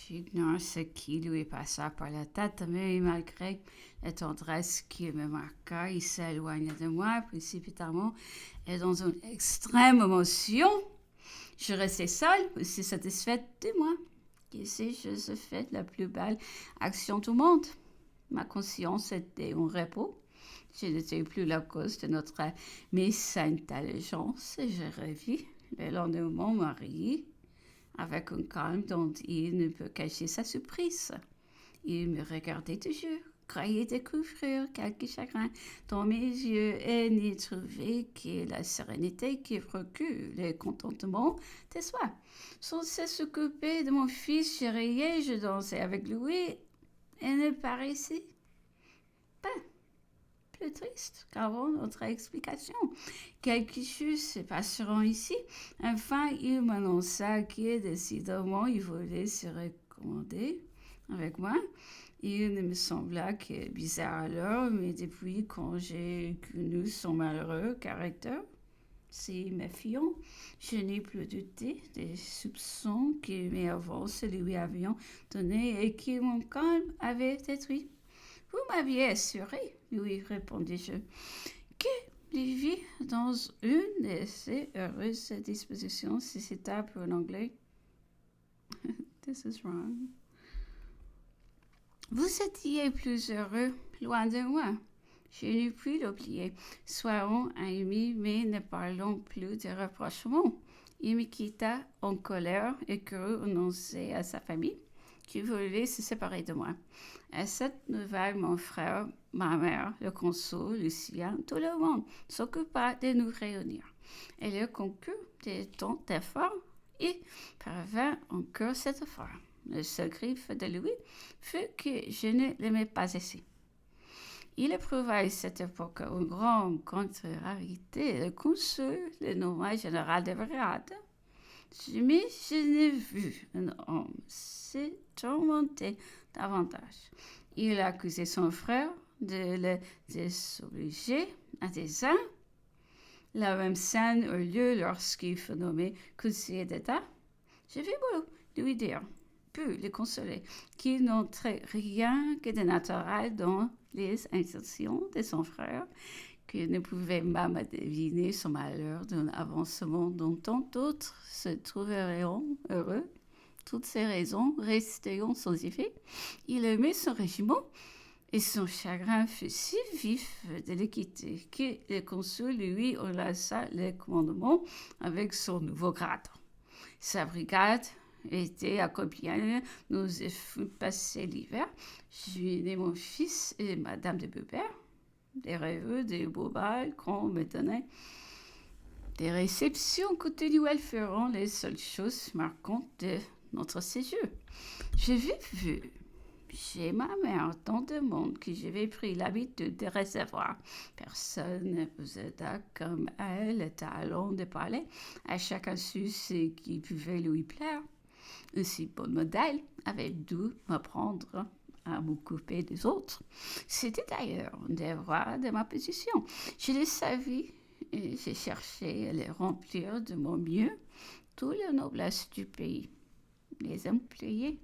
J'ignore ce qui lui passa par la tête, mais malgré la tendresse qui me marqua, il s'éloigna de moi précipitamment et dans une extrême émotion. Je restais seule, aussi satisfaite de moi. Ici, je fait la plus belle action du monde. Ma conscience était en repos. Je n'étais plus la cause de notre mésintelligence et je revis le lendemain mon mari avec un calme dont il ne peut cacher sa surprise. Il me regardait toujours, croyait découvrir quelque chagrin dans mes yeux et n'y trouvait que la sérénité qui procure le contentement de soi. Sans s'occuper de mon fils, je riais, je dansais avec lui et ne paraissait pas plus triste qu'avant notre explication. Quelque chose se passera ici. Enfin, il m'annonça que décidément il voulait se recommander avec moi. Il ne me sembla que bizarre alors, mais depuis quand j'ai connu son malheureux caractère, si méfiant, je n'ai plus douté des soupçons que mes avances lui avions donnés et que mon calme avait détruit. Vous m'aviez assuré, lui répondis-je, que il vit dans une de ces heureuses dispositions, si c'est pour en anglais. This is wrong. Vous étiez plus heureux, loin de moi. Je n'ai pu l'oublier. Soyons amis, mais ne parlons plus de rapprochement. Il me quitta en colère et crut annoncer à sa famille qu'il voulait se séparer de moi. À cette nouvelle, mon frère, ma mère, le consul, Lucien, tout le monde s'occupa de nous réunir. Elle a conclu de tant d'efforts et parvint encore cette fois. Le seul griffe de lui fut que je ne l'aimais pas assez. Il éprouva à cette époque une grande contrariété. Le consul le nomma général de brigade. Mais je n'ai vu un homme se tourmenter davantage. Il accusait son frère de le désobliger à des ans. La même scène eut lieu lorsqu'il fut nommé conseiller d'État. Je vis beau lui dire, pu le consoler, qu'il n'entrait rien que de naturel dans les intentions de son frère, qu'il ne pouvait même deviner son malheur d'un avancement dont tant d'autres se trouverions heureux. Toutes ces raisons resteront sans effet. Il aimait son régiment et son chagrin fut si vif de le quitter que le consul lui enlaça le commandement avec son nouveau grade. Sa brigade était à Compiègne. Nous fûmes passé l'hiver. Je et mon fils et Madame de Beaupère. Des rêves, des beaux bals qu'on me donnait. Des réceptions continuelles feront les seules choses marquantes de notre séjour. Je vis vu chez ma mère tant de monde que j'avais pris l'habitude de recevoir. Personne ne posséda comme elle le talent de parler. À chacun sut ce qui pouvait lui plaire. Un si bon modèle avait dû m'apprendre à m'occuper des autres. C'était d'ailleurs un devoir de ma position. Je le savais et j'ai cherché à les remplir de mon mieux, toute la noblesse du pays. Les employés,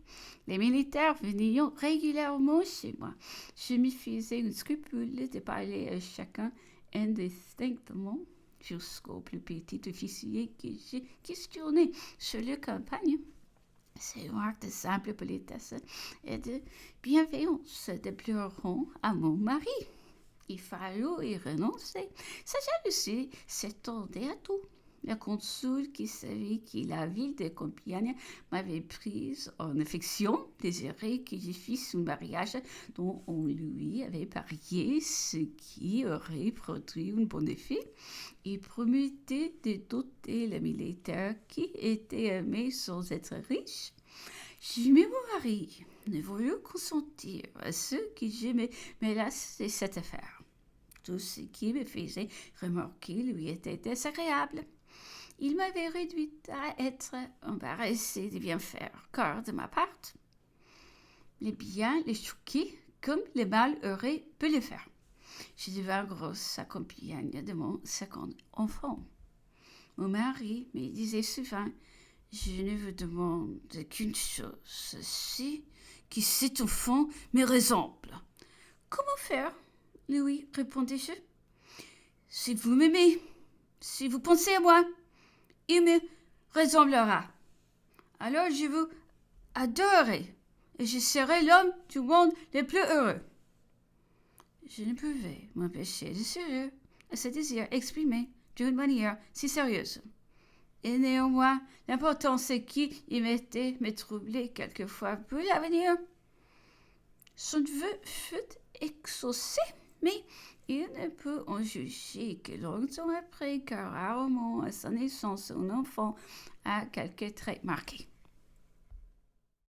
les militaires venaient régulièrement chez moi. Je me faisais un scrupule de parler à chacun indistinctement, jusqu'au plus petit officier que j'ai questionné sur leur campagne. Ces marques de simple politesse et de bienveillance déplairont à mon mari. Il fallut y renoncer. Sa jalousie s'étendait à tout. Le consul qui savait que la ville de Compiègne m'avait prise en affection désirait que je fisse un mariage dont on lui avait parié, ce qui aurait produit un bon effet. Il promettait de doter le militaire qui était aimé sans être riche. Mais mon mari ne voulut consentir à ce que je me mêlasse de cette affaire. Tout ce qui me faisait remarquer lui était désagréable. Il m'avait réduite à être embarrassée de bien faire, car de ma part, les biens les choquaient comme le mal aurait pu le faire. Je devins grosse accompagnée de mon second enfant. Mon mari me disait souvent, Je ne vous demande qu'une chose, ceci qui c'est au fond me ressemble. Comment faire, Louis, répondis-je. Si vous m'aimez, si vous pensez à moi, il me ressemblera. Alors je vous adorerai et je serai l'homme du monde le plus heureux. Je ne pouvais m'empêcher de sourire à ce désir exprimé d'une manière si sérieuse. Et néanmoins, l'importance qui y mettait me troublait quelquefois pour l'avenir. Son vœu fut exaucé, mais il ne peut en juger que longtemps après, car rarement à sa naissance, un enfant a quelques traits marqués.